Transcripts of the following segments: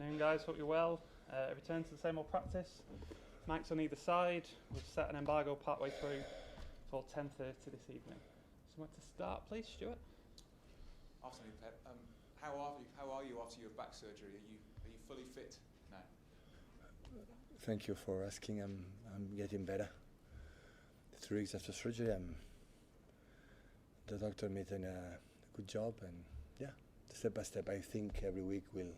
Afternoon, guys. Hope you're well. Return to the same old practice. Mics on either side. We've set an embargo partway through till 10:30 this evening. Somewhere to start, please, Stuart. Afternoon, Pep. How are you after your back surgery? Are you fully fit now? Thank you for asking. I'm getting better. 3 weeks after surgery, the doctor made a good job, and yeah, step by step, I think every week will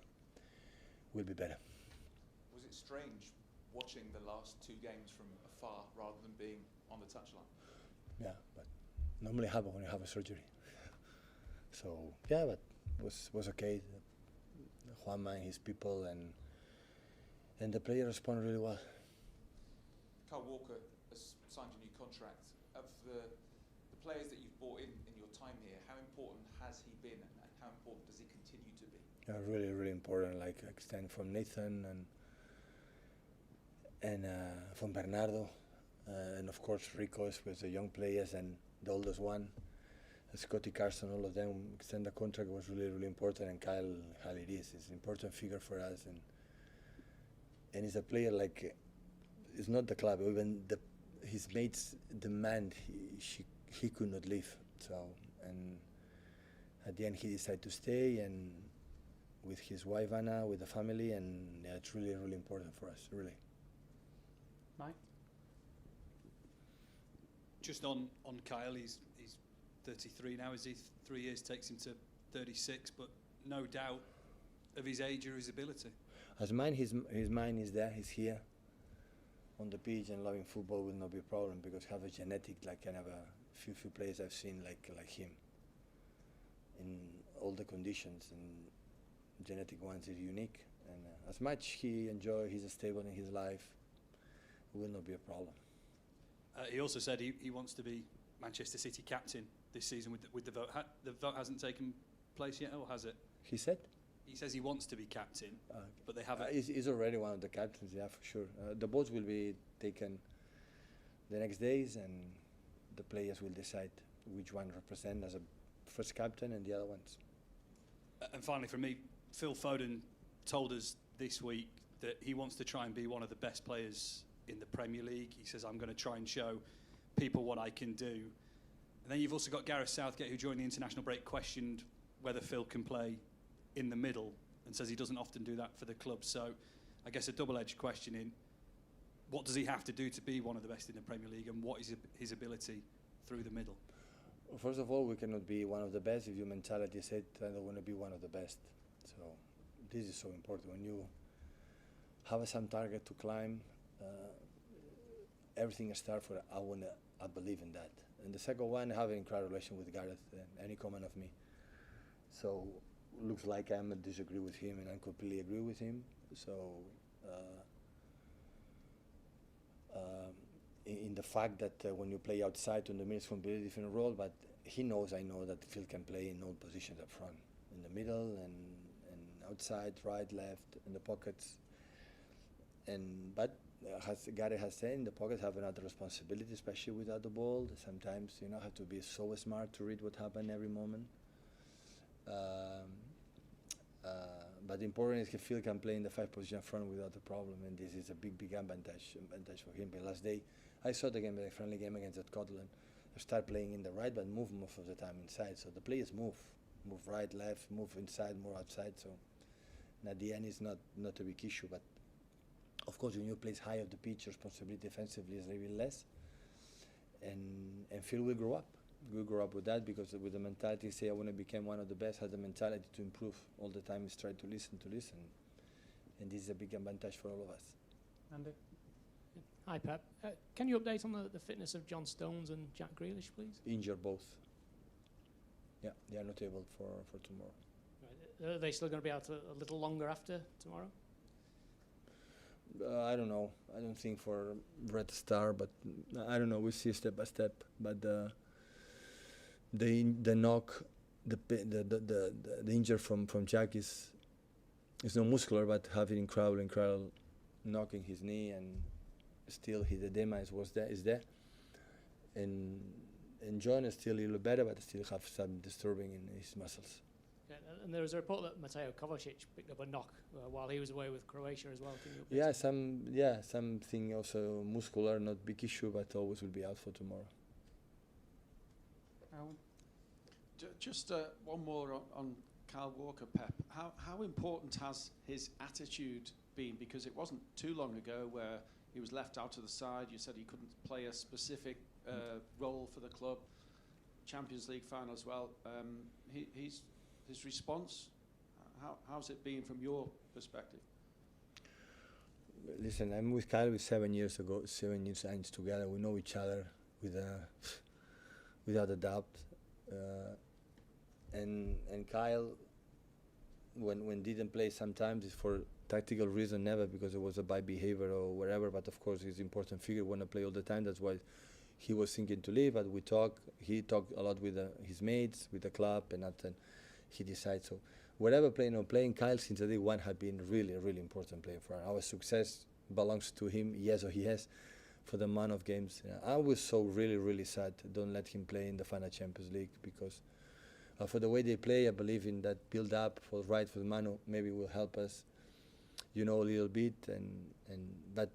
be better. Was it strange watching the last 2 games from afar rather than being on the touchline? Yeah, but normally happen when you have a surgery. So yeah, but was okay. Juanma and his people and the player responded really well. Kyle Walker has signed a new contract. Of the players that you've brought in your time here, how important has he been, and how important does he continue to be? Really, really important. Like extend from Nathan and from Bernardo, and of course Rico with the young players, and the oldest one, Scotty Carson. All of them extend the contract was really, really important. And Kyle it is. He's an important figure for us, and he's a player like. It's not the club. Even his mates demand he could not leave. So, and at the end he decided to stay, and with his wife Anna, with the family, and yeah, it's really, really important for us, really. Mike? Just on Kyle, he's 33 now. As he 3 years takes him to 36, but no doubt of his age or his ability. As mine, his mind is there. He's here on the pitch, and loving football will not be a problem because have a genetic like kind of a few players I've seen like him in all the conditions, and genetic ones is unique. And as much he enjoy, he's stable in his life, it will not be a problem. He also said he wants to be Manchester City captain this season with the vote. The vote hasn't taken place yet, or has it? He said? He says he wants to be captain, but they haven't. He's already one of the captains, yeah, for sure. The votes will be taken the next days, and the players will decide which one represent as a first captain and the other ones. And finally, for me, Phil Foden told us this week that he wants to try and be one of the best players in the Premier League. He says, I'm going to try and show people what I can do. And then you've also got Gareth Southgate, who during the international break questioned whether Phil can play in the middle, and says he doesn't often do that for the club. So I guess a double-edged question in what does he have to do to be one of the best in the Premier League, and what is his ability through the middle? Well, first of all, we cannot be one of the best if your mentality said I don't want to be one of the best. So this is so important. When you have some target to climb, everything starts for I believe in that. And the second one, having a relation with Gareth, any comment of me. So looks like I'm disagree with him, and I completely agree with him. So in the fact that when you play outside on the middle, it's a completely different role, but he knows, I know that Phil can play in all positions up front, in the middle and outside, right, left, in the pockets. But Gary has said, in the pockets have another responsibility, especially without the ball. Sometimes have to be so smart to read what happened every moment. But the important is that Phil can play in the 5 position front without a problem, and this is a big advantage for him. But last day, I saw the game, the friendly game against Scotland. They start playing in the right, but move most of the time inside. So the players move right, left, move inside, more outside. So at the end, it's not a big issue. But of course, when you play high of the pitch, responsibility defensively is a little less, and Phil will grow up. We grow up with that, because with the mentality, say I want to become one of the best, has the mentality to improve all the time. Is try to listen, and this is a big advantage for all of us. Andy? Hi, Pep. Can you update on the fitness of John Stones and Jack Grealish, please? Injured both. Yeah, they are not able for tomorrow. Right. Are they still going to be out a little longer after tomorrow? I don't know. I don't think for Red Star, but I don't know. We'll see step by step. But the knock, the injury from Jack is not muscular, but having incredible knocking his knee, and still his edema is there, and John is still a little better, but still have some disturbing in his muscles. Yeah, and there was a report that Mateo Kovacic picked up a knock while he was away with Croatia as well. Can you update us? Something also muscular, not big issue, but always will be out for tomorrow. Alan? Just one more on Kyle Walker, Pep. How important has his attitude been? Because it wasn't too long ago where he was left out to the side. You said he couldn't play a specific role for the club. Champions League final as well. His response, how's it been from your perspective? Listen, I'm with Kyle with 7 years together. We know each other without a doubt. And Kyle, when didn't play sometimes it's for tactical reason, never because it was a bad behavior or whatever, but of course he's an important figure, want to play all the time. That's why he was thinking to leave, but he talked a lot with his mates, with the club, and after he decided. So whatever playing or playing, Kyle since day one had been really, really important player for our success belongs to him, yes or he has, for the amount of games. I was so really, really sad. Don't let him play in the final Champions League because for the way they play, I believe in that build up for the Manu maybe will help us, a little bit. But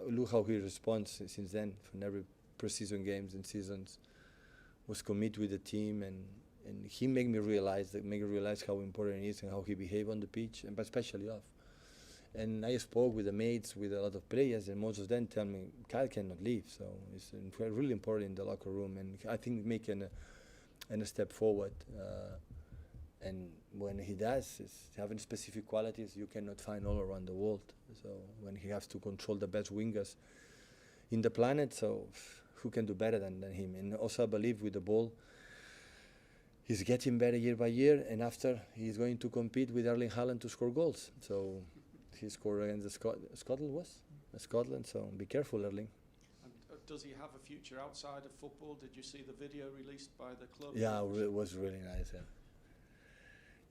look how he responds since then from every pre-season games and seasons. Was committed with the team and he made me realize how important it is and how he behaved on the pitch, but especially off. And I spoke with the mates, with a lot of players, and most of them tell me Kyle cannot leave. So it's really important in the locker room, and I think making a step forward. And when he does, it's having specific qualities you cannot find all around the world. So when he has to control the best wingers in the planet, so who can do better than him? And also I believe with the ball, he's getting better year by year, and after he's going to compete with Erling Haaland to score goals. So he scored against Scotland, so be careful, Erling. And does he have a future outside of football? Did you see the video released by the club? Yeah, it was really nice. Yeah.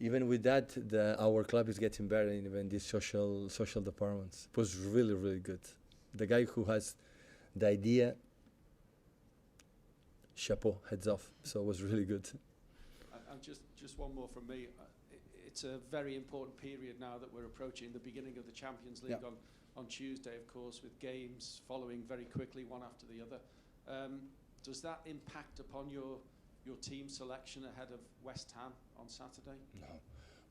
Even with that, our club is getting better in even these social departments. It was really, really good. The guy who has the idea, chapeau, heads off. So it was really good. And just one more from me. It's a very important period now that we're approaching the beginning of the Champions League on Tuesday, of course, with games following very quickly, one after the other. Does that impact upon your team selection ahead of West Ham on Saturday? No.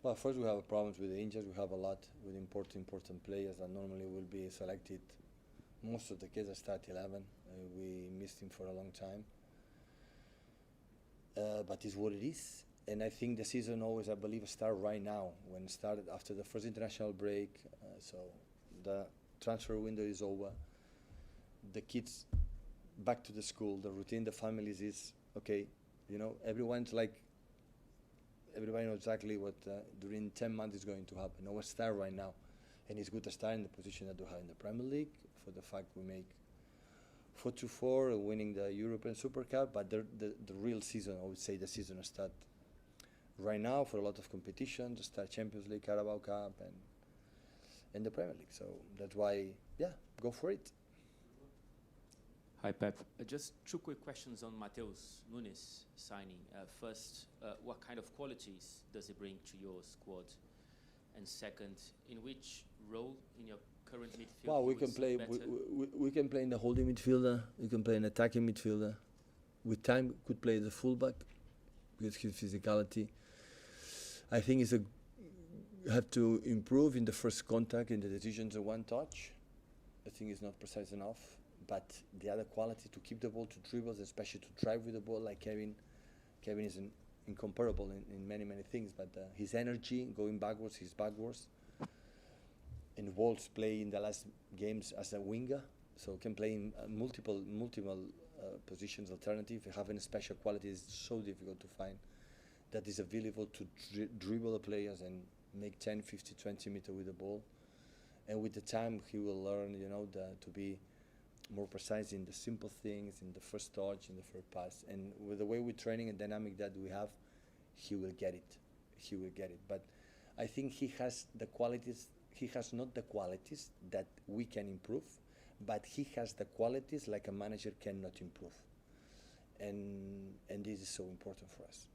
Well, first we have problems with the injuries. We have a lot with important players that normally will be selected. Most of the kids are start 11. We missed him for a long time. But it's what it is. And I think the season always, I believe, start right now. When it started after the first international break, so the transfer window is over. The kids back to the school. The routine, the families is okay. Everybody knows exactly what during 10 months is going to happen. Now we start right now, and it's good to start in the position that we have in the Premier League for the fact we make 4-4, winning the European Super Cup. But the real season, I would say, the season will start right now for a lot of competition. To start Champions League, Carabao Cup, and the Premier League. So that's why, go for it. Hi, Pep. Just two quick questions on Mateus Nunes signing. First, what kind of qualities does he bring to your squad? And second, in which role in your current midfield? Well, we can play. We can play in the holding midfielder. We can play in attacking midfielder. With time, could play the fullback because his physicality. I think have to improve in the first contact, in the decisions of one touch. I think he's not precise enough. But the other quality to keep the ball, to dribble, especially to drive with the ball, like Kevin is incomparable in many things. But his energy going backwards, he's backwards. And Wolves play in the last games as a winger, so can play in multiple positions. Alternative, having a special quality is so difficult to find. That is available to dribble the players and make 10, 50, 20 meters with the ball. And with the time, he will learn, to be more precise in the simple things, in the first touch, in the first pass. And with the way we're training and dynamic that we have, he will get it. But I think he has the qualities. He has not the qualities that we can improve, but he has the qualities like a manager cannot improve. And this is so important for us.